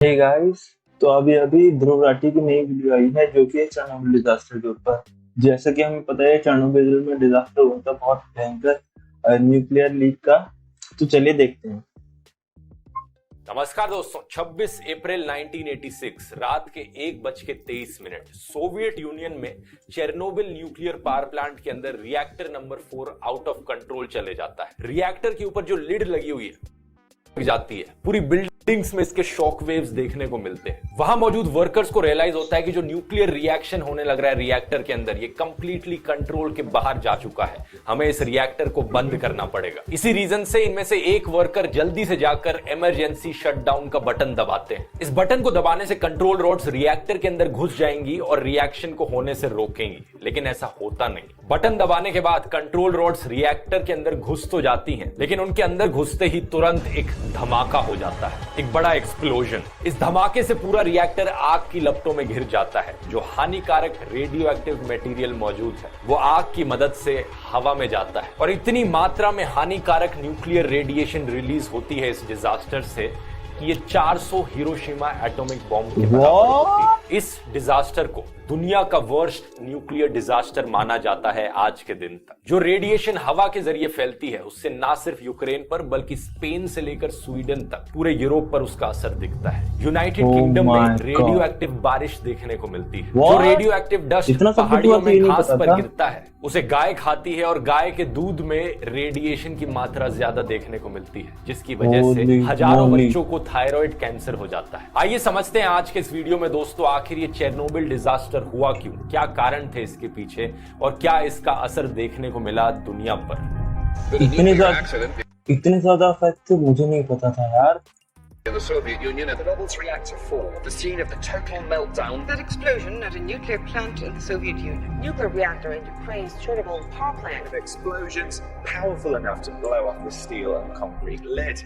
Hey guys. तो अभी अभी ध्रुव राठी की नई वीडियो आई है जो कि है चेरनोबिल डिजास्टर के ऊपर। जैसा कि हमें पता है चेरनोबिल में डिजास्टर हुआ था बहुत भयंकर न्यूक्लियर लीक का। तो चलिए देखते हैं। नमस्कार दोस्तों, 26 अप्रैल 1986 रात के 1:23 सोवियत यूनियन में चेरनोबिल न्यूक्लियर पावर प्लांट के अंदर reactor number 4 out of control चले जाता है। रिएक्टर के ऊपर जो लिड लगी हुई है जाती है, पूरी बिल्डिंग्स में इसके शॉक वेव्स देखने को मिलते हैं। वहां मौजूद वर्कर्स को रियलाइज होता है कि जो न्यूक्लियर रिएक्शन होने लग रहा है रिएक्टर के अंदर, ये कंप्लीटली कंट्रोल के बाहर जा चुका है। हमें इस रिएक्टर को बंद करना पड़ेगा। इसी रीजन से इनमें से एक वर्कर जल्दी से जाकर इमरजेंसी शटडाउन का बटन दबाते हैं। इस बटन को दबाने से कंट्रोल रॉड्स रिएक्टर के अंदर घुस जाएंगी और रिएक्शन को होने से रोकेंगी, लेकिन ऐसा होता नहीं। बटन दबाने के बाद कंट्रोल रॉड्स रिएक्टर के अंदर घुस तो जाती हैं, लेकिन उनके अंदर घुसते ही तुरंत एक धमाका हो जाता है, एक बड़ा एक्सप्लोजन। इस धमाके से पूरा रिएक्टर आग की लपटों में घिर जाता है। जो हानिकारक रेडियो एक्टिव मटेरियल मौजूद है वो आग की मदद से हवा में जाता है और इतनी मात्रा में हानिकारक न्यूक्लियर रेडिएशन रिलीज होती है इस डिजास्टर से कि ये 400 हिरोशिमा एटॉमिक बॉम्ब के बराबर होती है। इस डिजास्टर को दुनिया का वर्स्ट न्यूक्लियर डिजास्टर माना जाता है आज के दिन तक। जो रेडिएशन हवा के जरिए फैलती है उससे ना सिर्फ यूक्रेन पर बल्कि स्पेन से लेकर स्वीडन तक पूरे यूरोप पर उसका असर दिखता है। यूनाइटेड किंगडम में रेडियो एक्टिव बारिश देखने को मिलती है। जो रेडियो एक्टिव डस्ट पहाड़ियों में घास पर गिरता है उसे गाय खाती है और गाय के दूध में रेडिएशन की मात्रा ज्यादा देखने को मिलती है, जिसकी वजह से हजारों बच्चों को थायराइड कैंसर हो जाता है। आइए समझते हैं आज के इस वीडियो में दोस्तों, आखिर ये चेरनोबिल डिजास्टर हुआ क्यों, क्या कारण थे इसके पीछे और क्या इसका असर देखने को मिला दुनिया पर। इतने ज्यादा इफेक्ट मुझे नहीं पता था यार। In the Soviet Union, the Nobles Reactor 4, the scene of the total meltdown. That explosion at a nuclear plant in the Soviet Union. Nuclear reactor in Ukraine's Chernobyl power plant. Explosions powerful enough to blow off the steel and concrete lid.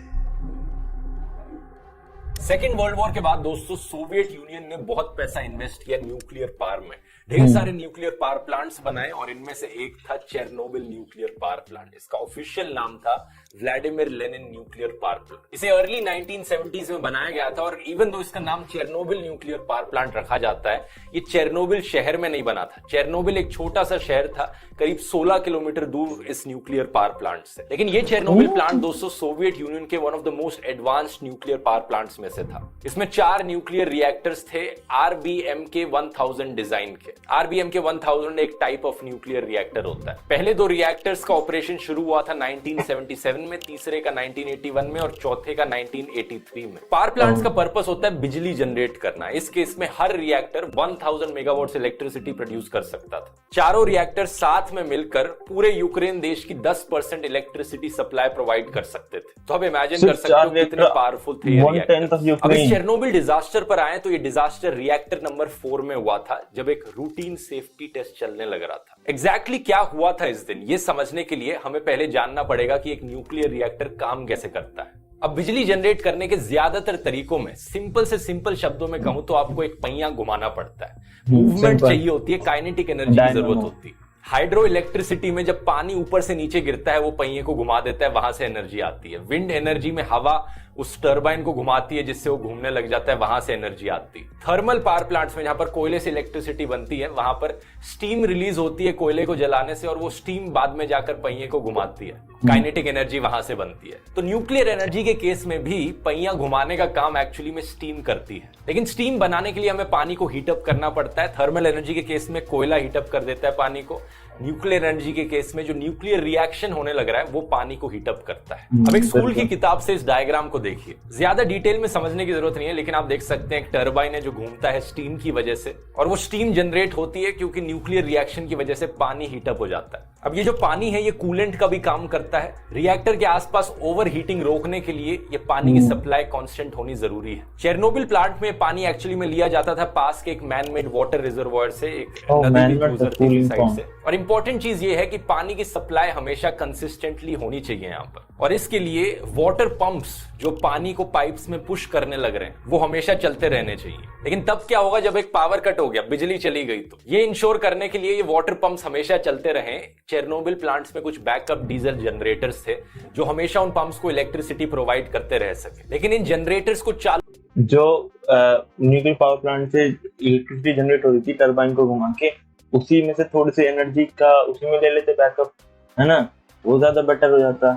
Second world war के बाद दोस्तों Soviet union ने बहुत पैसा invest किया nuclear power में। ढेर सारे न्यूक्लियर पावर प्लांट्स बनाए और इनमें से एक था चेरनोबिल न्यूक्लियर पावर प्लांट। इसका ऑफिशियल नाम था Vladimir Lenin nuclear power plant. इसे अर्ली 1970s में बनाया गया था और इवन दो इसका नाम चेरनोबिल न्यूक्लियर पावर प्लांट रखा जाता है, ये चेरनोबिल शहर में नहीं बना था। चेरनोबिल एक छोटा सा शहर था करीब 16 किलोमीटर दूर इस न्यूक्लियर पावर प्लांट से। लेकिन ये चेरनोबिल प्लांट दोस्तों सोवियत यूनियन के one of the most advanced nuclear power plants में से था। इसमें 4 न्यूक्लियर रिएक्टर्स थे RBMK 1000 डिजाइन के। RBMK 1000 एक टाइप ऑफ न्यूक्लियर रिएक्टर होता है। पहले 2 रिएक्टर्स का ऑपरेशन शुरू हुआ था 1977 में, तीसरे का 1981 में और चौथे का 1983 में। पावर प्लांट्स का पर्पस होता है बिजली जनरेट करना। इस केस में हर रिएक्टर 1000 मेगावाट इलेक्ट्रिसिटी प्रोड्यूस कर सकता था। चारों रिएक्टर साथ में मिलकर पूरे यूक्रेन देश की 10% इलेक्ट्रिसिटी सप्लाई प्रोवाइड कर सकते थे। तो अब इमेजिन कर सकते हो कितने पावरफुल थे ये रिएक्टर। अब इस चेरनोबिल डिजास्टर पर आए तो ये डिजास्टर रिएक्टर नंबर 4 में हुआ था, जब एक रूटीन सेफ्टी टेस्ट चलने लग रहा था। एग्जैक्टली क्या हुआ था इस दिन, ये समझने के लिए हमें पहले जानना पड़ेगा कि एक न्यूक्लियर रिएक्टर काम कैसे करता है। अब बिजली जनरेट करने के ज्यादातर तरीकों में सिंपल से सिंपल शब्दों में कहूं तो आपको एक पहिया घुमाना पड़ता है, मूवमेंट चाहिए होती है, काइनेटिक एनर्जी की जरूरत होती है। हाइड्रो इलेक्ट्रिसिटी में जब पानी ऊपर से नीचे गिरता है वो पहिए को घुमा देता है, वहां से एनर्जी आती है। विंड एनर्जी में हवा उस टरबाइन को घुमाती है जिससे वो घूमने लग जाता है, वहां से एनर्जी आती है। थर्मल पावर प्लांट्स में जहां पर कोयले से इलेक्ट्रिसिटी बनती है वहां पर स्टीम रिलीज होती है कोयले को जलाने से और वो स्टीम बाद में जाकर पहिए को घुमाती है, काइनेटिक एनर्जी वहां से बनती है। तो न्यूक्लियर एनर्जी के केस में भी पहिया घुमाने का काम एक्चुअली में स्टीम करती है, लेकिन स्टीम बनाने के लिए हमें पानी को हीटअप करना पड़ता है। थर्मल एनर्जी के केस में कोयला हीटअप कर देता है पानी को। न्यूक्लियर एनर्जी के केस में जो न्यूक्लियर रिएक्शन होने लग रहा है वो पानी को हीटअप करता है। अब एक स्कूल की किताब से इस डायग्राम को देखिए, ज्यादा डिटेल में समझने की जरूरत नहीं है, लेकिन आप देख सकते हैं एक टरबाइन है जो घूमता है स्टीम की वजह से, और वो स्टीम जनरेट होती है क्योंकि न्यूक्लियर रिएक्शन की वजह से पानी हीटअप हो जाता है। अब ये जो पानी है ये कूलेंट का भी काम करता है। रिएक्टर के आसपास ओवर हीटिंग रोकने के लिए ये पानी की सप्लाई कांस्टेंट होनी जरूरी है। चेरनोबिल प्लांट में पानी एक्चुअली में लिया जाता था पास के एक मैन मेड वाटर रिजर्वायर से, एक नदी की गुजरती हुई साइड से। और इंपॉर्टेंट चीज ये है कि पानी की सप्लाई हमेशा कंसिस्टेंटली होनी चाहिए यहाँ पर, और इसके लिए वाटर पंप्स जो पानी को पाइप्स में पुश करने लग रहे हैं वो हमेशा चलते रहने चाहिए। लेकिन तब क्या होगा जब एक पावर कट हो गया, बिजली चली गई, तो ये इंश्योर करने के लिए ये वाटर पंप्स हमेशा चलते रहें। चेरनोबिल प्लांट्स में कुछ बैकअप डीजल जनरेटर्स थे जो हमेशा उन पंप्स को इलेक्ट्रिसिटी प्रोवाइड करते रह सके। लेकिन इन जनरेटर्स को चालू जो न्यूक्लियर पावर प्लांट से इलेक्ट्रिसिटी जनरेट हो रही थी टरबाइन को घुमा के, उसी में से थोड़ी सी एनर्जी का उसी में ले लेते बैकअप, है ना, वो ज्यादा बेटर हो जाता।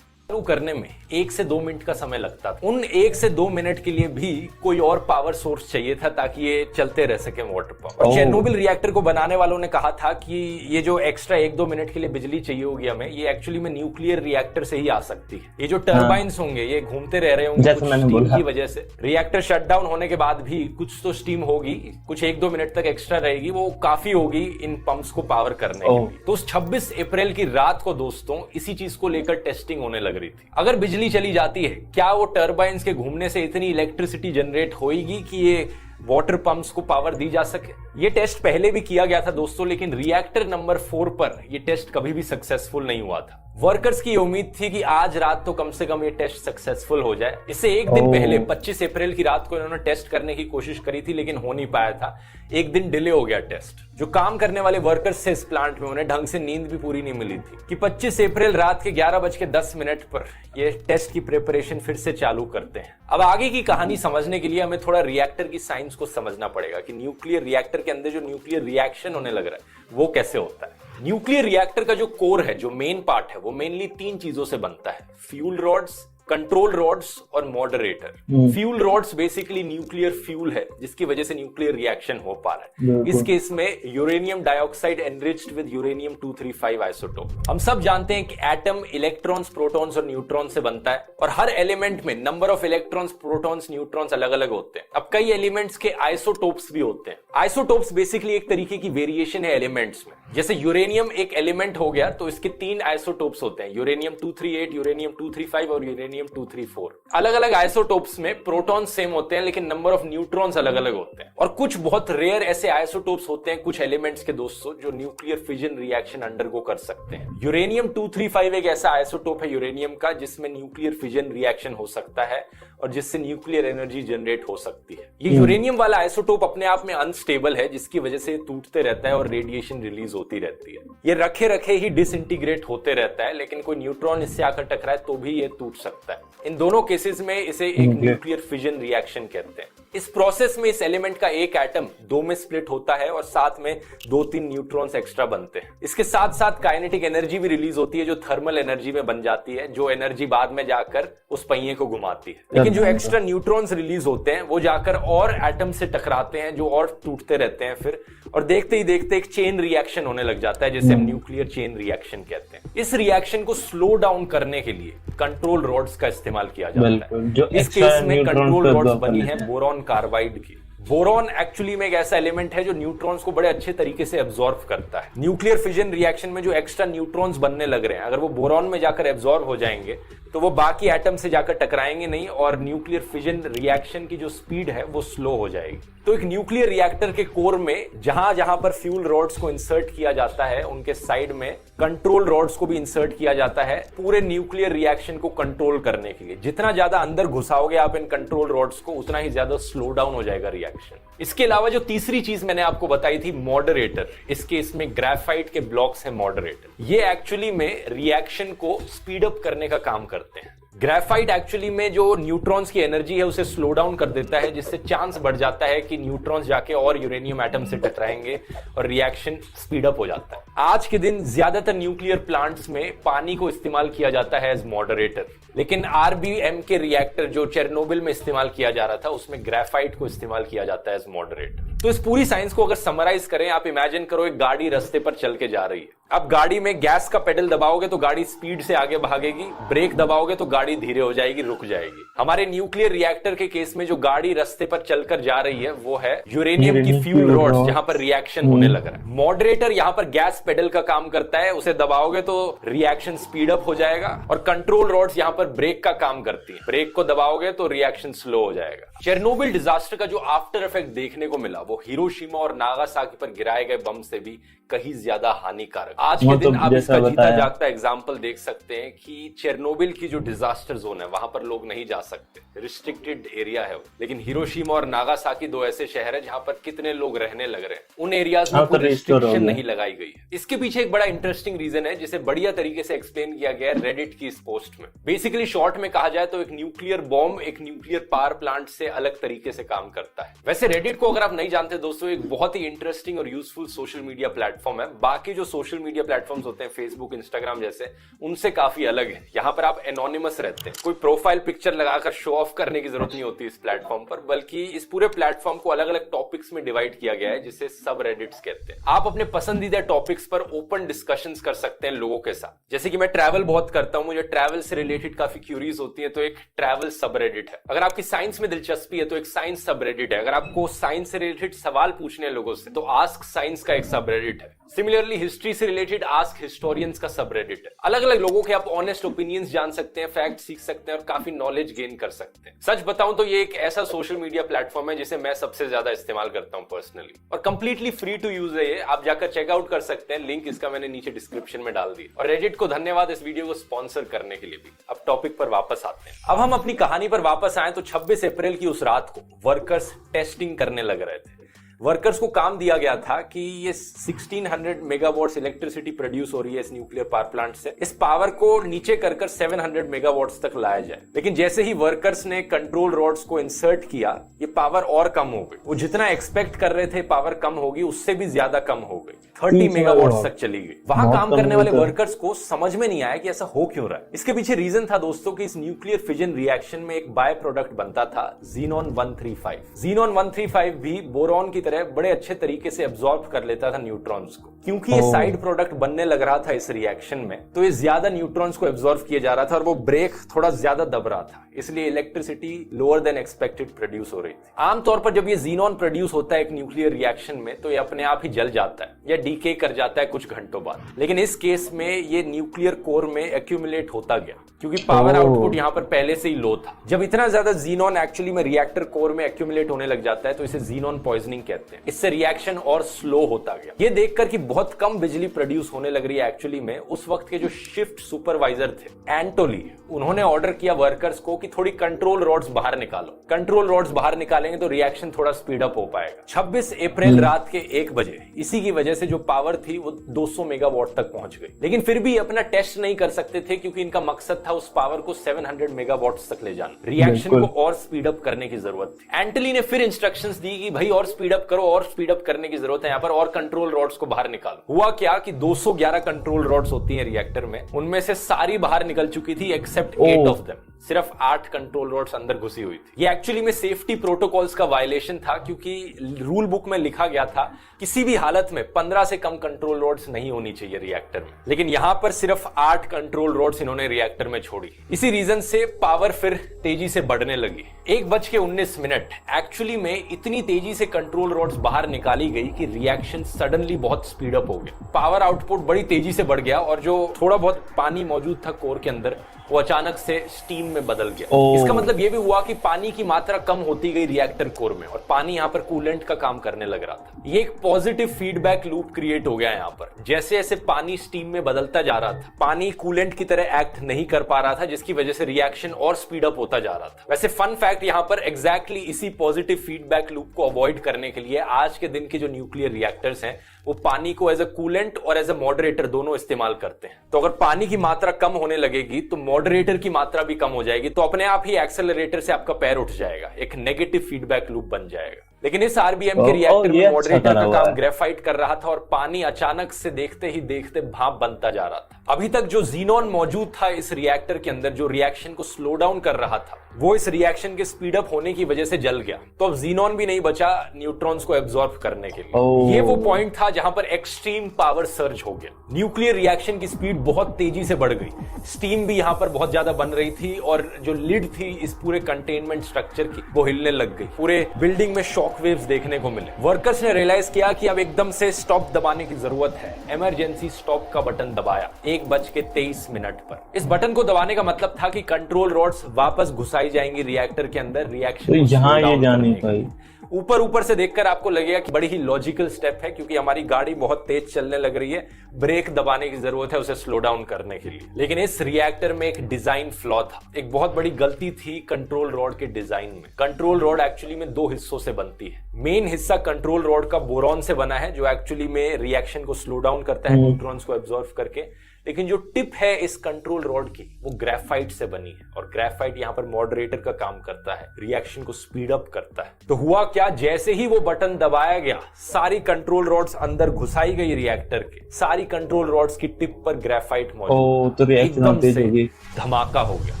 चालू करने में 1 से 2 मिनट का समय लगता था। उन 1 से 2 मिनट के लिए भी कोई और पावर सोर्स चाहिए था ताकि ये चलते रह सके वाटर पंप। और चेरनोबिल रिएक्टर को बनाने वालों ने कहा था कि ये जो एक्स्ट्रा 1-2 मिनट के लिए बिजली चाहिए होगी हमें, ये एक्चुअली में न्यूक्लियर रिएक्टर से ही आ सकती है। ये जो टर्बाइन्स होंगे ये घूमते रह रहे होंगे कुछ स्टीम की वजह से। रिएक्टर शटडाउन होने के बाद भी कुछ तो स्टीम होगी, कुछ 1-2 मिनट तक एक्स्ट्रा रहेगी, वो काफी होगी इन पंप्स को पावर करने के लिए। तो उस 26 अप्रैल की रात को दोस्तों इसी चीज को लेकर टेस्टिंग होने लग रही थी। अगर बिजली चली जाती है, क्या वो टर्बाइन्स के घूमने से इतनी इलेक्ट्रिसिटी जनरेट होगी कि ये वाटर पंप्स को पावर दी जा सके? ये टेस्ट पहले भी किया गया था दोस्तों, लेकिन रिएक्टर नंबर 4 पर ये टेस्ट कभी भी सक्सेसफुल नहीं हुआ था। वर्कर्स की उम्मीद थी कि आज रात तो कम से कम ये टेस्ट सक्सेसफुल हो जाए। इससे एक दिन पहले 25 अप्रैल की रात को इन्होंने टेस्ट करने की कोशिश करी थी, लेकिन हो नहीं पाया था। एक दिन डिले हो गया टेस्ट। जो काम करने वाले वर्कर्स थे इस प्लांट में, उन्हें ढंग से नींद भी पूरी नहीं मिली थी कि 25 अप्रैल रात के 11:10 पर ये टेस्ट की प्रिपरेशन फिर से चालू करते हैं। अब आगे की कहानी समझने के लिए हमें थोड़ा रिएक्टर की साइंस को समझना पड़ेगा कि न्यूक्लियर रिएक्टर के अंदर जो न्यूक्लियर रिएक्शन होने लग रहा है वो कैसे होता है। न्यूक्लियर रिएक्टर का जो कोर है, जो मेन पार्ट है, वो मेनली 3 चीजों से बनता है: फ्यूल रॉड्स, कंट्रोल रॉड्स और moderator. Fuel rods basically nuclear fuel है जिसकी वजह से न्यूक्लियर रिएक्शन हो पा रहा है। इस केस में uranium dioxide enriched with uranium 235 isotope. हम सब जानते हैं कि एटम इलेक्ट्रॉन्स, प्रोटॉन्स और न्यूट्रॉन्स से बनता है और हर एलिमेंट में number of electrons, protons, neutrons अलग अलग होते हैं। अब कई एलिमेंट्स के आइसोटोप्स भी होते हैं। आइसोटोप्स बेसिकली एक तरीके की वेरिएशन है एलिमेंट्स में। जैसे यूरेनियम एक एलिमेंट हो गया तो इसके 3 आइसोटोप्स होते हैं: यूरेनियम 238, यूरेनियम 235 और यूरेनियम 234। अलग अलग आइसोटोप्स में प्रोटॉन सेम होते हैं लेकिन नंबर ऑफ न्यूट्रॉन्स अलग अलग होते हैं। और कुछ बहुत रेयर ऐसे आइसोटोप्स होते हैं कुछ एलिमेंट्स के दोस्तों जो न्यूक्लियर फिजन रिएक्शन अंडरगो कर सकते हैं। यूरेनियम 235 एक ऐसा आइसोटोप है यूरेनियम का जिसमें न्यूक्लियर फिजन रिएक्शन हो सकता है और जिससे न्यूक्लियर एनर्जी जनरेट हो सकती है। ये यूरेनियम वाला आइसोटोप अपने आप में अनस्टेबल है जिसकी वजह से टूटते रहता है और रेडिएशन रिलीज होती रहती है। ये रखे रखे ही डिसइंटीग्रेट होते रहता है, लेकिन कोई न्यूट्रॉन इससे आकर टकराए तो भी ये टूट सकता है। इन दोनों केसेस में इसे एक न्यूक्लियर फिजन रिएक्शन कहते हैं। इस प्रोसेस में इस एलिमेंट का एक एटम 2 में स्प्लिट होता है और साथ में 2-3 न्यूट्रॉन्स एक्स्ट्रा बनते हैं। इसके साथ साथ काइनेटिक एनर्जी भी रिलीज होती है जो थर्मल एनर्जी में बन जाती है, जो एनर्जी बाद में जाकर उस पहिए को घुमाती है। लेकिन जो एक्स्ट्रा न्यूट्रॉन्स रिलीज होते हैं वो जाकर और एटम से टकराते हैं जो और टूटते रहते हैं फिर, और देखते ही देखते एक चेन रिएक्शन होने लग जाता है जिसे हम न्यूक्लियर चेन रिएक्शन कहते हैं। इस रिएक्शन को स्लो डाउन करने के लिए कंट्रोल रॉड्स का इस्तेमाल किया जाता है। इस केस में कंट्रोल रॉड्स बनी है बोरॉन कार्बाइड की। बोरॉन एक्चुअली में एक ऐसा एलिमेंट है जो न्यूट्रॉन्स को बड़े अच्छे तरीके से एब्जॉर्ब करता है। न्यूक्लियर फिजन रिएक्शन में जो एक्स्ट्रा न्यूट्रॉन्स बनने लग रहे हैं, अगर वो बोरॉन में जाकर एब्जॉर्ब हो जाएंगे तो वो बाकी एटम से जाकर टकराएंगे नहीं और न्यूक्लियर फिजन रिएक्शन की जो स्पीड है वो स्लो हो जाएगी। तो एक न्यूक्लियर रिएक्टर के कोर में जहां जहां पर फ्यूल रॉड्स को इंसर्ट किया जाता है उनके साइड में कंट्रोल रॉड्स को भी इंसर्ट किया जाता है पूरे न्यूक्लियर रिएक्शन को कंट्रोल करने के लिए। जितना ज्यादा अंदर घुसाओगे आप इन कंट्रोल रॉड्स को, उतना ही ज्यादा स्लो डाउन हो जाएगा रिएक्शन। इसके अलावा जो तीसरी चीज मैंने आपको बताई थी मॉडरेटर, इसके इसमें ग्रेफाइट के ब्लॉक्स है मॉडरेटर। ये एक्चुअली में रिएक्शन को स्पीड अप करने का काम करते हैं। ग्रेफाइट एक्चुअली में जो न्यूट्रॉन्स की एनर्जी है उसे स्लो डाउन कर देता है, जिससे चांस बढ़ जाता है कि न्यूट्रॉन्स जाके और यूरेनियम एटम से टकराएंगे और रिएक्शन स्पीड अप हो जाता है। आज के दिन ज्यादातर न्यूक्लियर प्लांट्स में पानी को इस्तेमाल किया जाता है एज मॉडरेटर, लेकिन आरबीएम के रिएक्टर जो चेरनोबिल में इस्तेमाल किया जा रहा था उसमें ग्रेफाइट को इस्तेमाल किया जाता है एज मॉडरेटर। तो इस पूरी साइंस को अगर समराइज करें, आप इमेजिन करो एक गाड़ी रास्ते पर चल के जा रही है। अब गाड़ी में गैस का पेडल दबाओगे तो गाड़ी स्पीड से आगे भागेगी, ब्रेक दबाओगे तो गाड़ी धीरे हो जाएगी, रुक जाएगी। हमारे न्यूक्लियर रिएक्टर के केस में जो गाड़ी रास्ते पर चलकर जा रही है वो है यूरेनियम की फ्यूल रॉड्स जहां पर रिएक्शन होने लग रहा है। मॉडरेटर यहां पर गैस पेडल का काम करता है, उसे दबाओगे तो रिएक्शन स्पीड अप हो जाएगा, और कंट्रोल रॉड्स यहां पर ब्रेक का काम करती है, ब्रेक को दबाओगे तो रिएक्शन स्लो हो जाएगा। चेरनोबिल डिजास्टर का जो आफ्टर इफेक्ट देखने को मिला वो वो हिरोशिमा और नागासाकी पर गिराए गए बम से भी कहीं ज्यादा हानिकारक। आज के वो दिन तो आप जैसा इसका जीता बताया। जागता एग्जाम्पल देख सकते हैं कि चेरनोबिल की जो डिजास्टर जोन है वहां पर लोग नहीं जा सकते, रिस्ट्रिक्टेड एरिया है वो। लेकिन हिरोशिमा और नागासाकी दो ऐसे शहर है जहां पर कितने लोग रहने लग रहे हैं, उन एरियाज में हाँ, तो कोई restore हो रिस्ट्रिक्शन गया। नहीं लगाई गई है। इसके पीछे एक बड़ा इंटरेस्टिंग रीजन है जिसे बढ़िया तरीके से एक्सप्लेन किया गया है रेडिट की इस पोस्ट में। बेसिकली शॉर्ट में कहा जाए तो एक न्यूक्लियर बॉम्ब एक न्यूक्लियर पावर प्लांट से अलग तरीके से काम करता है। वैसे रेडिट को अगर आप नहीं जानते दोस्तों, एक बहुत ही इंटरेस्टिंग और यूजफुल सोशल मीडिया प्लेटफॉर्म है। बाकी जो सोशल मीडिया प्लेटफॉर्म्स होते हैं फेसबुक, इंस्टाग्राम जैसे, उनसे काफी अलग है। यहाँ पर आप एनोनिमस रहते हैं, कोई प्रोफाइल पिक्चर लगाकर शो ऑफ करने की जरूरत नहीं होती इस प्लेटफॉर्म पर, बल्कि इस पूरे प्लेटफॉर्म को अलग अलग टॉपिक्स में डिवाइड किया गया है जिसे सब रेडिट्स कहते हैं। आप अपने पसंदीदा टॉपिक्स पर ओपन डिस्कशंस कर सकते हैं लोगों के साथ। जैसे कि मैं ट्रैवल बहुत करता हूं, मुझे ट्रैवल से रिलेटेड काफी क्यूरीज होती है, तो एक ट्रैवल सब रेडिट है। अगर आपकी साइंस में दिलचस्पी है तो एक साइंस सब रेडिट है। अगर आपको साइंस से रिलेटेड सवाल पूछने हैं लोगों से तो आस्क साइंस का एक सब रेडिट है। सिमिलरली हिस्ट्री से रिलेटेड आस्क हिस्टोरियंस का सब रेडिट है। अलग अलग लोगों के आप ऑनेस्ट ओपिनियंस जान सकते हैं, फैक्ट सीख सकते हैं और काफी नॉलेज गेन कर सकते हैं। सच बताऊं तो ये एक ऐसा सोशल मीडिया प्लेटफॉर्म है जिसे मैं सबसे ज्यादा इस्तेमाल करता हूं पर्सनली, और कंप्लीटली फ्री टू यूज है ये। आप जाकर चेकआउट कर सकते हैं, लिंक इसका मैंने नीचे डिस्क्रिप्शन में डाल दी। और रेडिट को धन्यवाद इस वीडियो को स्पॉन्सर करने के लिए भी। अब टॉपिक पर वापस आते हैं। अब हम अपनी कहानी पर वापस आए तो 26 अप्रैल की उस रात को वर्कर्स टेस्टिंग करने लग रहे थे। वर्कर्स को काम दिया गया था कि ये 1600 मेगावाट्स इलेक्ट्रिसिटी प्रोड्यूस हो रही है इस न्यूक्लियर पावर प्लांट से, इस पावर को नीचे कर 700 मेगावाट्स तक लाया जाए। लेकिन जैसे ही वर्कर्स ने कंट्रोल रॉड्स को इंसर्ट किया, ये पावर और कम हो गई। वो जितना एक्सपेक्ट कर रहे थे पावर कम होगी, उससे भी ज्यादा कम हो गई, 30 मेगावाट्स तक चली गई। वहां काम करने वाले वर्कर्स को समझ में नहीं आया कि ऐसा हो क्यों रहा है। इसके पीछे रीजन था दोस्तों कि इस न्यूक्लियर फिजन रिएक्शन में एक बाय प्रोडक्ट बनता था ज़ीनॉन 135। ज़ीनॉन 135 भी बोरॉन की तरह बड़े अच्छे तरीके से एब्जॉर्ब कर लेता था न्यूट्रॉन्स को। क्योंकि ये साइड प्रोडक्ट बनने लग रहा था इस रिएक्शन में, तो ये ज्यादा न्यूट्रॉन्स को एब्जॉर्ब किया जा रहा था और वो ब्रेक थोड़ा ज्यादा दब रहा था, इसलिए electricity lower than expected produce हो रही थी। आमतौर पर जब ये ज़ीनॉन प्रोड्यूस होता है एक न्यूक्लियर रिएक्शन में तो ये अपने आप ही जल जाता है या डीके कर जाता है कुछ घंटों बाद। लेकिन इस केस में ये न्यूक्लियर कोर में एक्यूमुलेट होता गया क्योंकि पावर आउटपुट यहाँ पर पहले से ही लो था। जब इतना ज्यादा ज़ीनॉन एक्चुअली में रिएक्टर कोर में एक्यूमुलेट होने लग जाता है तो इसे ज़ीनॉन पॉइजनिंग कहते हैं। इससे रिएक्शन और स्लो होता गया। ये देखकर कि बहुत कम बिजली प्रोड्यूस होने लग रही है, एक्चुअली में उस वक्त के जो शिफ्ट सुपरवाइजर थे एंटोली, उन्होंने ऑर्डर किया वर्कर्स को कि थोड़ी कंट्रोल रॉड्स बाहर निकालो। कंट्रोल रॉड्स बाहर निकालेंगे तो रिएक्शन थोड़ा स्पीड अप हो पाएगा। 26 अप्रैल रात के 1 बजे इसी की वजह से जो पावर थी वो 200 मेगावाट तक पहुंच गई। लेकिन फिर भी अपना टेस्ट नहीं कर सकते थे क्योंकि इनका मकसद था उस पावर को 700 मेगावाट तक ले जाना। रिएक्शन को और स्पीड अप करने की जरूरत थी। एंटली ने फिर इंस्ट्रक्शंस दी कि भाई और स्पीड अप करो, और स्पीड अप करने की जरूरत है यहाँ पर, और कंट्रोल रॉड्स को बाहर निकालो। हुआ क्या कि 211 कंट्रोल रॉड्स होती हैं रिएक्टर में, उनमें से सारी बाहर निकल चुकी थी एक्सेप्ट 8 ऑफ देम। सिर्फ 8 कंट्रोल रॉड्स अंदर घुसी हुई थी। ये एक्चुअली में सेफ्टी प्रोटोकॉल्स का वायलेशन था क्योंकि रूल बुक में लिखा गया था किसी भी हालत में 15 से कम कंट्रोल रॉड्स नहीं होनी चाहिए रिएक्टर में। लेकिन यहां पर सिर्फ 8 कंट्रोल रॉड्स इन्होंने रिएक्टर में छोड़ी। इसी रीजन से पावर फिर तेजी से बढ़ने लगी। 1:19 एक्चुअली में इतनी तेजी से कंट्रोल रॉड्स बाहर निकाली गई कि रिएक्शन सडनली बहुत स्पीड अप हो गया। पावर आउटपुट बड़ी तेजी से बढ़ गया और जो थोड़ा बहुत पानी मौजूद था कोर के अंदर वो अचानक से स्टीम में बदल गया। इसका मतलब ये भी हुआ कि पानी की मात्रा कम होती गई रिएक्टर कोर में और पानी यहाँ पर कूलेंट का काम करने लग रहा था। ये एक पॉजिटिव फीडबैक लूप क्रिएट हो गया यहाँ पर। जैसे जैसे पानी स्टीम में बदलता जा रहा था, पानी कूलेंट की तरह एक्ट नहीं कर पा रहा था, जिसकी वजह से रिएक्शन और स्पीड अप होता जा रहा था। वैसे फन फैक्ट यहाँ पर एग्जैक्टली इसी पॉजिटिव फीडबैक लूप को अवॉइड करने के लिए आज के दिन के जो न्यूक्लियर रिएक्टर्स हैं वो पानी को एज अ कूलेंट और एज अ मॉडरेटर दोनों इस्तेमाल करते हैं। तो अगर पानी की मात्रा कम होने लगेगी तो मॉडरेटर की मात्रा भी कम हो जाएगी, तो अपने आप ही एक्सेलरेटर से आपका पैर उठ जाएगा, एक नेगेटिव फीडबैक लूप बन जाएगा। लेकिन इस आरबीएम के रिएक्टर में मॉडरेटर का काम ग्रेफाइट कर रहा था और पानी अचानक से देखते ही देखते भाप बनता जा रहा था। अभी तक जो ज़ीनॉन मौजूद था इस रिएक्टर के अंदर, जो रिएक्शन को स्लो डाउन कर रहा था, वो इस रिएक्शन के स्पीड अप होने की वजह से जल गया। तो अब ज़ीनॉन भी नहीं बचा न्यूट्रॉन्स को एब्जॉर्ब करने के लिए। ये वो पॉइंट था जहां पर एक्सट्रीम पावर सर्ज हो गया। न्यूक्लियर रिएक्शन की स्पीड बहुत तेजी से बढ़ गई। स्टीम भी यहां पर बहुत ज्यादा बन रही थी और जो लिड थी इस पूरे कंटेनमेंट स्ट्रक्चर की वो हिलने लग गई। पूरे बिल्डिंग में शॉक वेव्स देखने को मिले। वर्कर्स ने रियलाइज किया कि अब एकदम से स्टॉप दबाने की जरूरत है। इमरजेंसी स्टॉप का बटन दबाया 1:23 पर। इस बटन को दबाने का मतलब था कि कंट्रोल रॉड्स वापस घुसाई जाएंगी रिएक्टर के अंदर, रिएक्शन तो यहाँ ये जा नहीं पाई। ऊपर ऊपर से देखकर आपको लगेगा कि बड़ी ही लॉजिकल स्टेप है, क्योंकि हमारी गाड़ी बहुत तेज चलने लग रही है, ब्रेक दबाने की जरूरत है उसे स्लो डाउन करने के लिए। लेकिन इस रिएक्टर में एक डिजाइन फ्लॉ था, एक बहुत बड़ी गलती थी कंट्रोल रॉड के डिजाइन में। कंट्रोल रॉड एक्चुअली में 2 हिस्सों से बनती है। मेन हिस्सा कंट्रोल रॉड का बोरॉन से बना है, जो एक्चुअली में रिएक्शन को स्लो डाउन करता है न्यूट्रॉन्स को एब्जॉर्ब करके। लेकिन जो टिप है इस कंट्रोल रॉड की, वो ग्रेफाइट से बनी है, और ग्रेफाइट यहाँ पर मॉडरेटर का काम करता है, रिएक्शन को स्पीड अप करता है। तो हुआ क्या, जैसे ही वो बटन दबाया गया, सारी कंट्रोल रॉड्स अंदर घुसाई गई रिएक्टर के, सारी कंट्रोल रॉड्स की टिप पर ग्रेफाइट मौजूद, तो रिएक्शन तेज हो गई, धमाका हो गया।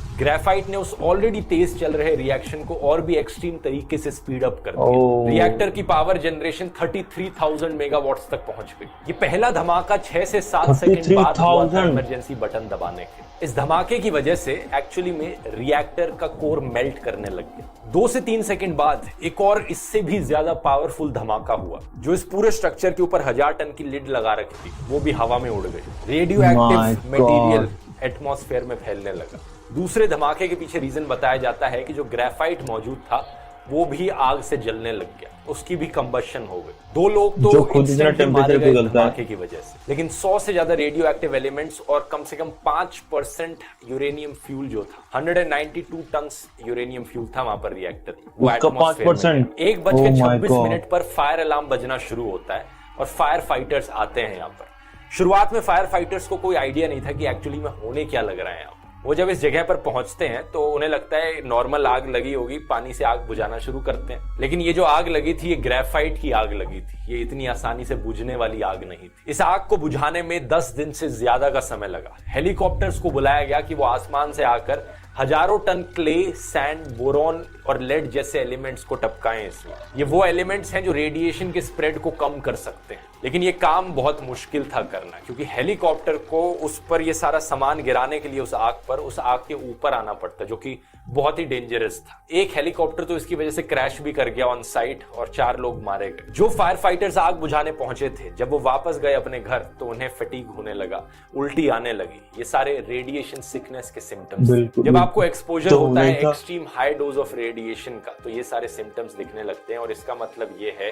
ग्रेफाइट ने उस ऑलरेडी तेज चल रहे रिएक्शन को और भी एक्सट्रीम तरीके से स्पीड अप कर दिया। रिएक्टर की पावर जनरेशन 33,000 मेगावाट्स तक पहुंच गई। ये पहला धमाका 6 से 7 सेकंड बाद हुआ था इमरजेंसी बटन दबाने के। इस धमाके की वजह से एक्चुअली में रिएक्टर का कोर मेल्ट करने लग गया। 2 से 3 सेकंड बाद एक और इससे भी ज्यादा पावरफुल धमाका हुआ, जो इस पूरे स्ट्रक्चर के ऊपर 1000 टन की लिड लगा रखी थी, वो भी हवा में उड़ गई। रेडियो एक्टिव मटेरियल एटमॉस्फेयर में फैलने लगा। दूसरे धमाके के पीछे रीजन बताया जाता है कि जो ग्रेफाइट मौजूद था वो भी आग से जलने लग गया, उसकी भी कंबशन हो गई। 2 लोग तो खुद इतना टेम्परेचर पिघलता है धमाके की वजह से। लेकिन 100 से ज्यादा रेडियो एक्टिव एलिमेंट्स और कम से कम 5% यूरेनियम फ्यूल जो था, 192 टन यूरेनियम फ्यूल था वहां पर रिएक्टर, वो एटमॉस्फेयर में। 1:26 पर फायर अलार्म बजना शुरू होता है और फायर फाइटर्स आते हैं यहाँ पर। शुरुआत में फायर फाइटर्स को कोई आइडिया नहीं था कि एक्चुअली में होने क्या लग रहा है यहाँ। वो जब इस जगह पर पहुंचते हैं तो उन्हें लगता है नॉर्मल आग लगी होगी, पानी से आग बुझाना शुरू करते हैं। लेकिन ये जो आग लगी थी, ये ग्रेफाइट की आग लगी थी, ये इतनी आसानी से बुझने वाली आग नहीं थी। इस आग को बुझाने में 10 दिन से ज्यादा का समय लगा। हेलीकॉप्टर्स को बुलाया गया कि वो आसमान से आकर हजारों टन क्ले, सैंड, बोरॉन और लेड जैसे एलिमेंट्स को टपकाएं इसमें। ये वो एलिमेंट्स हैं जो रेडिएशन के स्प्रेड को कम कर सकते हैं। लेकिन ये काम बहुत मुश्किल था करना, क्योंकि हेलीकॉप्टर को उस पर ये सारा सामान गिराने के लिए उस आग के ऊपर आना पड़ता, जो कि बहुत ही डेंजरस था। एक हेलीकॉप्टर तो इसकी वजह से क्रैश भी कर गया ऑन साइट और 4 लोग मारे गए। जो फायर फाइटर्स आग बुझाने पहुंचे थे, जब वो वापस गए अपने घर तो उन्हें फटीग होने लगा, उल्टी आने लगी। ये सारे रेडिएशन सिकनेस के सिम्टम्स। जब आपको एक्सपोजर होता है extreme high dose of radiation का, तो ये सारे सिम्टम्स दिखने लगते हैं, और इसका मतलब ये है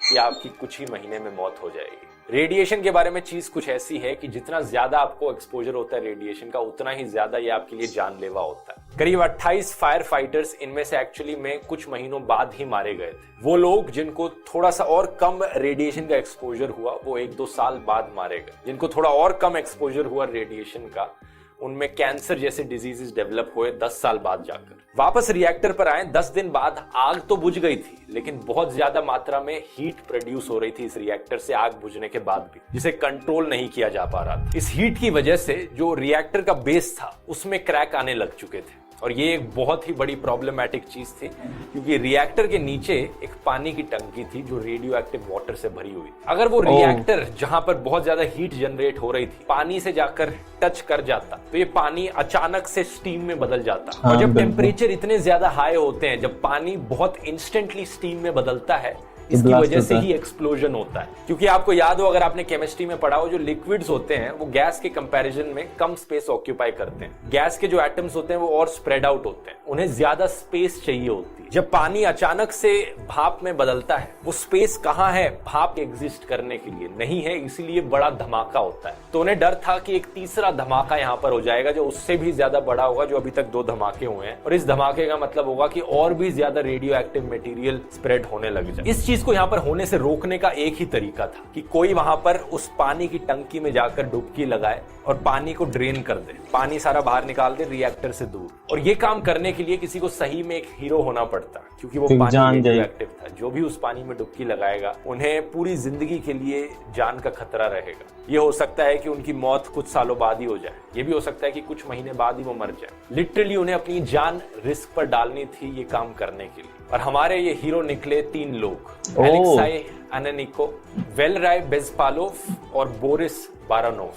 कि आपकी कुछ ही महीने में मौत हो जाएगी। रेडिएशन के बारे में चीज कुछ ऐसी है कि जितना ज्यादा आपको एक्सपोजर होता है रेडिएशन का, उतना ही ज्यादा ये आपके लिए जानलेवा होता है। करीब 28 फायर फाइटर्स इनमें से एक्चुअली में कुछ महीनों बाद ही मारे गए थे। वो लोग जिनको थोड़ा सा और कम रेडिएशन का एक्सपोजर हुआ, वो 1-2 साल बाद मारे गए। जिनको थोड़ा और कम एक्सपोजर हुआ रेडिएशन का, उनमें कैंसर जैसे डिजीजेस डेवलप हुए 10 साल बाद जाकर। वापस रिएक्टर पर आए, 10 दिन बाद आग तो बुझ गई थी, लेकिन बहुत ज्यादा मात्रा में हीट प्रोड्यूस हो रही थी इस रिएक्टर से आग बुझने के बाद भी, जिसे कंट्रोल नहीं किया जा पा रहा था। इस हीट की वजह से जो रिएक्टर का बेस था उसमें क्रैक आने लग चुके थे, और ये एक बहुत ही बड़ी प्रॉब्लमैटिक चीज थी, क्योंकि रिएक्टर के नीचे एक पानी की टंकी थी जो रेडियो एक्टिव वाटर से भरी हुई। अगर वो रिएक्टर जहां पर बहुत ज्यादा हीट जनरेट हो रही थी पानी से जाकर टच कर जाता, तो ये पानी अचानक से स्टीम में बदल जाता। और जब टेम्परेचर इतने ज्यादा हाई होते हैं, जब पानी बहुत इंस्टेंटली स्टीम में बदलता है, इसकी वजह से ही एक्सप्लोजन होता है। क्योंकि आपको याद हो, अगर आपने केमिस्ट्री में पढ़ा हो, जो लिक्विड्स होते हैं वो गैस के कंपैरिजन में कम स्पेस ऑक्यूपाई करते हैं। गैस के जो एटम्स होते हैं वो और स्प्रेड आउट होते हैं, उन्हें ज्यादा स्पेस चाहिए होती है। जब पानी अचानक से भाप में बदलता है, वो स्पेस कहाँ है भाप एग्जिस्ट करने के लिए? नहीं है, इसीलिए बड़ा धमाका होता है। तो उन्हें डर था कि एक तीसरा धमाका यहाँ पर हो जाएगा जो उससे भी ज्यादा बड़ा होगा, जो अभी तक 2 धमाके हुए हैं, और इस धमाके का मतलब होगा कि और भी ज्यादा रेडियो एक्टिव मटेरियल स्प्रेड होने लग जाए। इस चीज को यहाँ पर होने से रोकने का एक ही तरीका था कि कोई वहां पर उस पानी की टंकी में जाकर डुबकी लगाए और पानी को ड्रेन कर दे, पानी सारा बाहर निकाल दे रिएक्टर से दूर। और ये काम करने के लिए किसी को सही में एक हीरो होना पड़ता, क्योंकि वो पानी रेडियो एक्टिव था। जो भी उस पानी में डुबकी लगाएगा, उन्हें पूरी जिंदगी के लिए जान का खतरा रहेगा। ये हो सकता है कि उनकी मौत कुछ सालों बाद ही हो जाए, ये भी हो सकता है कि कुछ महीने बाद ही वो मर जाए। लिटरली उन्हें अपनी जान रिस्क पर डालनी थी ये काम करने के लिए। और हमारे ये हीरो निकले 3 लोग, एलेक्साई अनेनिको, वेलराय बेज़पालोव और बोरिस बारानोव।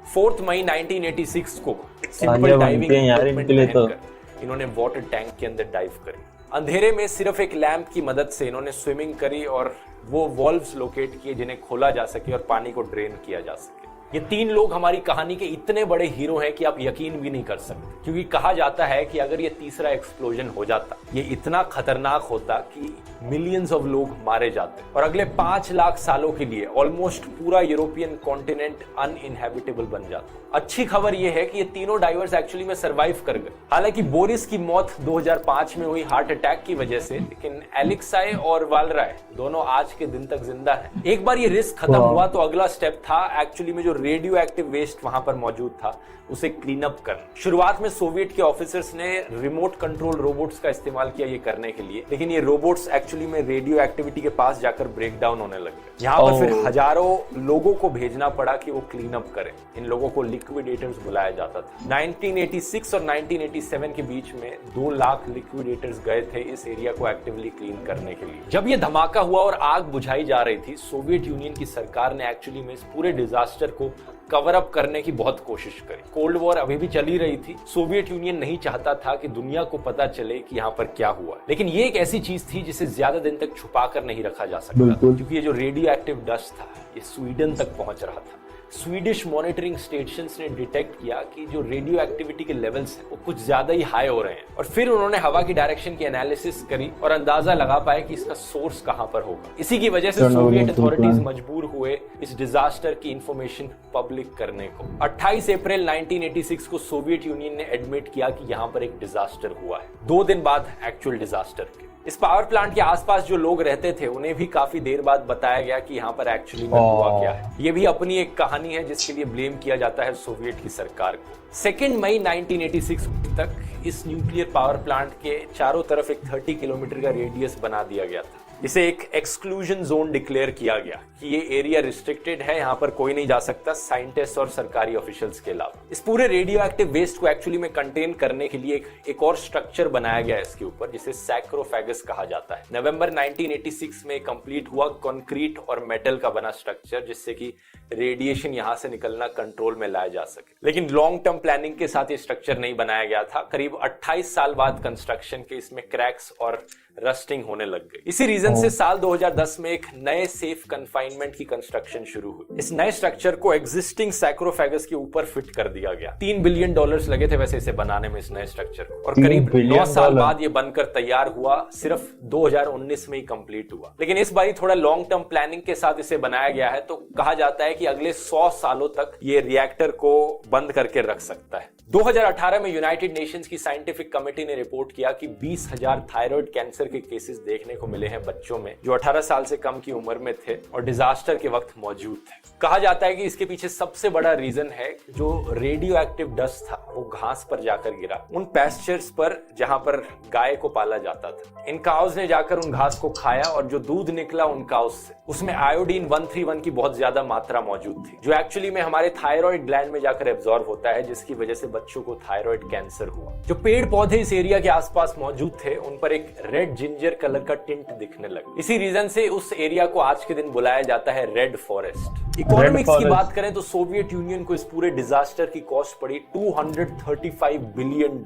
4 मई 1986 को सिंपल डाइविंग इक्विपमेंट पहनकर इन्होंने वाटर टैंक के अंदर डाइव करी। अंधेरे में सिर्फ एक लैंप की मदद से इन्होंने स्विमिंग करी और वो वॉल्व्स लोकेट किए जिन्हें खोला जा सके और पानी को ड्रेन किया जा सके। ये 3 लोग हमारी कहानी के इतने बड़े हीरो हैं कि आप यकीन भी नहीं कर सकते, क्योंकि कहा जाता है कि अगर ये तीसरा एक्सप्लोजन हो जाता, ये इतना खतरनाक होता कि मिलियंस ऑफ लोग मारे जाते और अगले 5 लाख सालों के लिए ऑलमोस्ट पूरा यूरोपियन कॉन्टिनेंट अनइनहेबिटेबल बन जाता। अच्छी खबर यह है कि ये तीनों डाइवर्स एक्चुअली में सरवाइव कर गए। हालांकि बोरिस की मौत 2005 में हुई हार्ट अटैक की वजह से, लेकिन एलेक्साई और वालराय दोनों आज के दिन तक जिंदा हैं। एक बार ये रिस्क खत्म हुआ तो अगला स्टेप था एक्चुअली में जो रेडियो एक्टिव वेस्ट वहां पर मौजूद था उसे क्लीन अप करना। शुरुआत में सोवियत के ऑफिसर्स ने रिमोट कंट्रोल रोबोट्स का इस्तेमाल किया ये करने के लिए, लेकिन ये रोबोट्स एक्चुअली में रेडियो एक्टिविटी के पास जाकर ब्रेक डाउन होने लगे। यहाँ पर फिर हजारों लोगों को भेजना पड़ा कि वो क्लीन अप करें। इन लोगों को लिक्विडेटर्स बुलाया जाता था। 1986 और 1987 के बीच में 2 लाख लिक्विडेटर्स गए थे इस एरिया को एक्टिवली क्लीन करने के लिए। जब ये धमाका हुआ और आग बुझाई जा रही थी, सोवियत यूनियन की सरकार ने एक्चुअली में इस पूरे डिजास्टर को कवर अप करने की बहुत कोशिश करी। कोल्ड वॉर अभी भी चली रही थी। सोवियत यूनियन नहीं चाहता था कि दुनिया को पता चले कि यहाँ पर क्या हुआ, लेकिन ये एक ऐसी चीज थी जिसे ज्यादा दिन तक छुपा कर नहीं रखा जा सकता, क्योंकि ये जो रेडियो एक्टिव डस्ट था ये स्वीडन तक पहुंच रहा था। स्वीडिश मॉनिटरिंग स्टेशंस ने डिटेक्ट किया कि जो रेडियो एक्टिविटी के लेवल्स हैं वो कुछ ज्यादा ही हाई हो रहे हैं, और फिर उन्होंने हवा की डायरेक्शन की एनालिसिस करी और अंदाजा लगा पाए कि इसका सोर्स कहां पर होगा। इसी की वजह से सोवियत अथॉरिटीज मजबूर हुए इस डिजास्टर की इंफॉर्मेशन पब्लिक करने को। 28 अप्रैल 1986 को सोवियत यूनियन ने एडमिट किया कि यहां पर एक डिजास्टर हुआ है। 2 दिन बाद एक्चुअल डिजास्टर के इस पावर प्लांट के आसपास जो लोग रहते थे उन्हें भी काफी देर बाद बताया गया कि यहाँ पर एक्चुअली में हुआ क्या है। ये भी अपनी एक कहानी है जिसके लिए ब्लेम किया जाता है सोवियत की सरकार को। 2 मई 1986 तक इस न्यूक्लियर पावर प्लांट के चारों तरफ एक 30 किलोमीटर का रेडियस बना दिया गया था। इसे एक एक्सक्लूजन जोन डिक्लेयर किया गया कि ये एरिया रिस्ट्रिक्टेड है, यहाँ पर कोई नहीं जा सकता साइंटिस्ट और सरकारी ऑफिशियल्स के अलावा। इस पूरे रेडियो एक्टिव वेस्ट को एक्चुअली में कंटेन करने के लिए एक और स्ट्रक्चर बनाया गया है इसके ऊपर, जिसे सैक्रोफेगस कहा जाता है। नवंबर 1986 में कंप्लीट हुआ कंक्रीट और मेटल का बना स्ट्रक्चर, जिससे कि रेडिएशन यहां से निकलना कंट्रोल में लाया जा सके। लेकिन लॉन्ग टर्म प्लानिंग के साथ ये स्ट्रक्चर नहीं बनाया गया था। करीब 28 साल बाद कंस्ट्रक्शन के इसमें क्रैक्स और रस्टिंग होने लग गई। इसी रीजन से साल 2010 में एक नए सेफ कन्फाइनमेंट की कंस्ट्रक्शन शुरू हुई। इस नए स्ट्रक्चर को एग्जिस्टिंग सैक्रोफेगस के ऊपर फिट कर दिया गया। $3 बिलियन लगे थे वैसे इसे बनाने में, इस नए स्ट्रक्चर को, और करीब 9 साल बाद ये बनकर तैयार हुआ। सिर्फ 2019 में ही कंप्लीट हुआ। लेकिन इस बार थोड़ा लॉन्ग टर्म प्लानिंग के साथ इसे बनाया गया है, तो कहा जाता है कि अगले 100 सालों तक ये रिएक्टर को बंद करके रख सकता है। 2018 में यूनाइटेड नेशंस की साइंटिफिक कमेटी ने रिपोर्ट किया कि 20,000 थायराइड कैंसर के केसेस देखने को मिले हैं बच्चों में जो 18 साल से कम की उम्र में थे और डिजास्टर के वक्त मौजूद थे। कहा जाता है कि इसके पीछे सबसे बड़ा रीजन है जो रेडियो एक्टिव डस्ट था वो घास पर जाकर गिरा, उन पैस्चर्स पर जहां पर गाय को पाला जाता था। इन काउज ने जाकर उन घास को खाया और जो दूध निकला उन काउज से, उसमें आयोडीन 131 की बहुत ज्यादा मात्रा मौजूद थी, जो एक्चुअली में हमारे थायराइड ग्लैंड में जाकर एब्जॉर्ब होता है, जिसकी वजह से बच्चों को थायराइड कैंसर हुआ। जो पेड़ पौधे इस एरिया के आसपास मौजूद थे उन पर एक रेड जिंजर कलर का टिंट दिखने लगा। इसी रीजन से उस एरिया को आज के दिन बुलाया जाता है रेड फॉरेस्ट। इकोनॉमिक्स की बात करें तो सोवियत यूनियन को इस पूरे डिजास्टर की कॉस्ट पड़ी $235 बिलियन।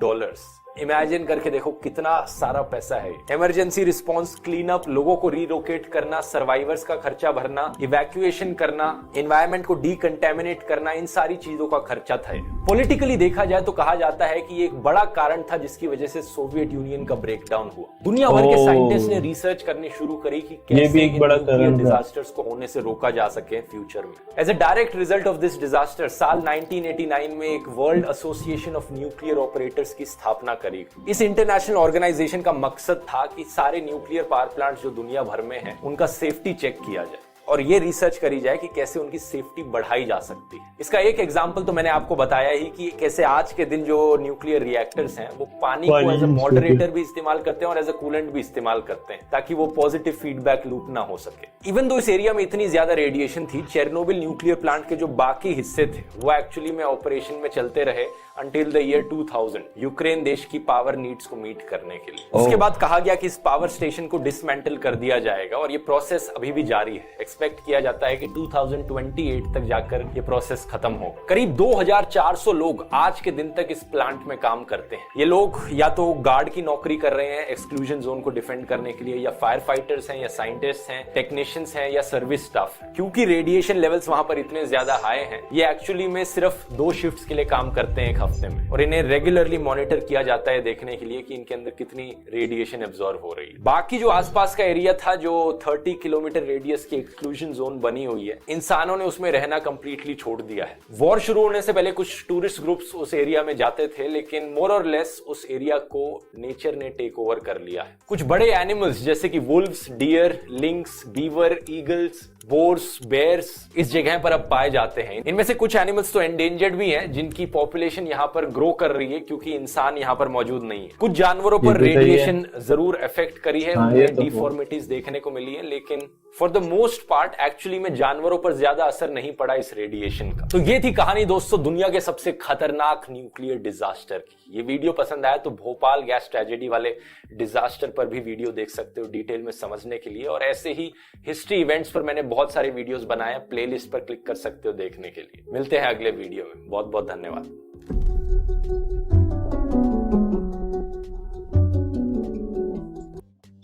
इमेजिन करके देखो कितना सारा पैसा है। इमरजेंसी रिस्पांस, क्लीन अप, लोगों को रीलोकेट करना, सर्वाइवर्स का खर्चा भरना, इवैक्यूएशन करना, एनवायरनमेंट को डीकंटेमिनेट करना, इन सारी चीजों का खर्चा था। पॉलिटिकली देखा जाए तो कहा जाता है कि ये एक बड़ा कारण था जिसकी वजह से सोवियत यूनियन का ब्रेकडाउन हुआ। दुनिया भर के साइंटिस्ट ने रिसर्च करनी शुरू करी कि कैसे इन डिजास्टर्स को होने से रोका जा सके फ्यूचर में। As a direct result of this disaster साल 1989 में एक world association of nuclear operators की स्थापना करी। इस इंटरनेशनल ऑर्गेनाइजेशन का मकसद था कि सारे न्यूक्लियर पावर प्लांट्स जो दुनिया भर में हैं उनका सेफ्टी चेक किया जाए और ये रिसर्च करी जाए कि कैसे उनकी सेफ्टी बढ़ाई जा सकती है। इसका एक एग्जांपल तो मैंने आपको बताया ही कि कैसे आज के दिन जो न्यूक्लियर रिएक्टर्स हैं वो पानी को एज अ मॉडरेटर भी इस्तेमाल करते हैं और एज अ कूलेंट भी इस्तेमाल करते हैं ताकि वो पॉजिटिव फीडबैक लूप ना हो सके। इवन दो इस एरिया में इतनी ज्यादा रेडिएशन थी, चेरनोबिल न्यूक्लियर प्लांट के जो बाकी हिस्से थे वो एक्चुअली में ऑपरेशन में चलते रहे अंटिल द ईयर 2000 यूक्रेन देश की पावर नीड्स को मीट करने के लिए। उसके बाद कहा गया कि इस पावर स्टेशन को डिसमेंटल कर दिया जाएगा और ये प्रोसेस अभी भी जारी है। एक्सपेक्ट किया जाता है कि 2028 तक जाकर ये प्रोसेस खत्म हो। करीब 2400 लोग आज के दिन तक इस प्लांट में काम करते हैं। ये लोग या तो गार्ड की नौकरी कर रहे हैं एक्सक्लूजन जोन को डिफेंड करने के लिए, या फायर फाइटर्स हैं, या साइंटिस्ट हैं, टेक्नीशियंस हैं, या सर्विस स्टाफ। क्योंकि रेडिएशन लेवल्स वहां पर इतने ज्यादा हाई हैं, ये एक्चुअली में सिर्फ 2 शिफ्ट्स के लिए काम करते हैं एक हफ्ते में, और इन्हें रेगुलरली मॉनिटर किया जाता है देखने के लिए कि इनके अंदर कितनी रेडिएशन एब्जॉर्ब हो रही है। बाकी जो आसपास का एरिया था, जो 30 किलोमीटर रेडियस की एक्सक्लूजन जोन बनी हुई है, इंसानों ने उसमें रहना कंप्लीटली छोड़ दिया है। वॉर शुरू होने से पहले कुछ टूरिस्ट ग्रुप्स उस एरिया में जाते थे, लेकिन मोर और लेस उस एरिया को नेचर ने टेक ओवर कर लिया है। कुछ बड़े एनिमल्स जैसे कि wolves, deer, lynx, beaver, eagles, boars, bears इस जगह पर अब पाए जाते हैं। इनमें से कुछ एनिमल्स तो एंडेंजर्ड भी हैं, जिनकी पॉपुलेशन यहाँ पर ग्रो कर रही है क्योंकि इंसान यहाँ पर मौजूद नहीं है। कुछ जानवरों पर रेडिएशन जरूर इफेक्ट करी है, उन्हें डिफॉर्मिटीज देखने को मिली है, लेकिन for the most part actually में जानवरों पर ज्यादा असर नहीं पड़ा इस रेडिएशन का। तो ये थी कहानी दोस्तों दुनिया के सबसे खतरनाक न्यूक्लियर डिजास्टर की। ये वीडियो पसंद आया तो भोपाल गैस ट्रेजेडी वाले डिजास्टर पर भी वीडियो देख सकते हो डिटेल में समझने के लिए, और ऐसे ही हिस्ट्री इवेंट्स पर मैंने बहुत सारे वीडियोस बनाए हैं, प्लेलिस्ट पर क्लिक कर सकते हो देखने के लिए। मिलते हैं अगले वीडियो में, बहुत बहुत धन्यवाद।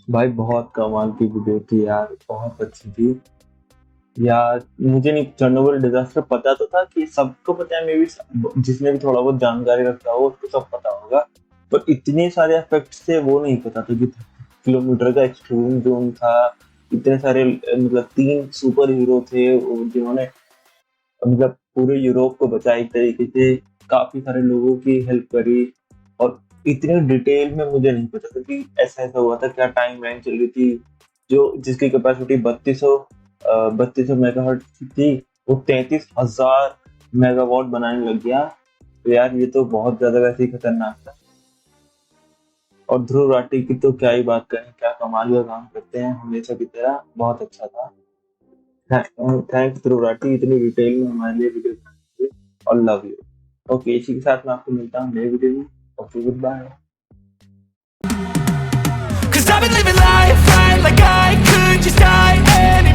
भाई बहुत कमाल की वीडियो थी यार, बहुत अच्छी थी यार। मुझे नहीं चेरनोबिल डिजास्टर पता तो था कि सबको पता है, मे भी जिसने भी थोड़ा बहुत जानकारी रखता हो उसको सब पता होगा, पर इतने सारे इफेक्ट्स थे वो नहीं पता था कि किलोमीटर का एक्सक्लूजन जोन था, इतने सारे मतलब 3 सुपर हीरो थे जिन्होंने मतलब पूरे यूरोप को बचाया एक तरीके से, काफी सारे लोगों की हेल्प करी, और इतने डिटेल में मुझे नहीं पता था कि ऐसा ऐसा हुआ था, क्या टाइम लाइन चल रही थी। जो जिसकी कैपेसिटी 3200 मेगाहर्ट्ज थी वो 33,000 मेगावाट बनाने लग गया। तो यार ये तो बहुत ज्यादा वैसे ही खतरनाक था। और ध्रुव राठी की तो क्या ही बात करें, क्या कमाल का काम करते हैं हमेशा की तरह, बहुत अच्छा था। थैंक्स ध्रुव राठी इतनी डिटेल में हमारे लिए वीडियो बनाने के लिए, और लव यू। ओके, इसी के साथ मैं आपको मिलता हूँ नए वीडियो में। Okay, good bye. Cause I've been living life right like I could just die any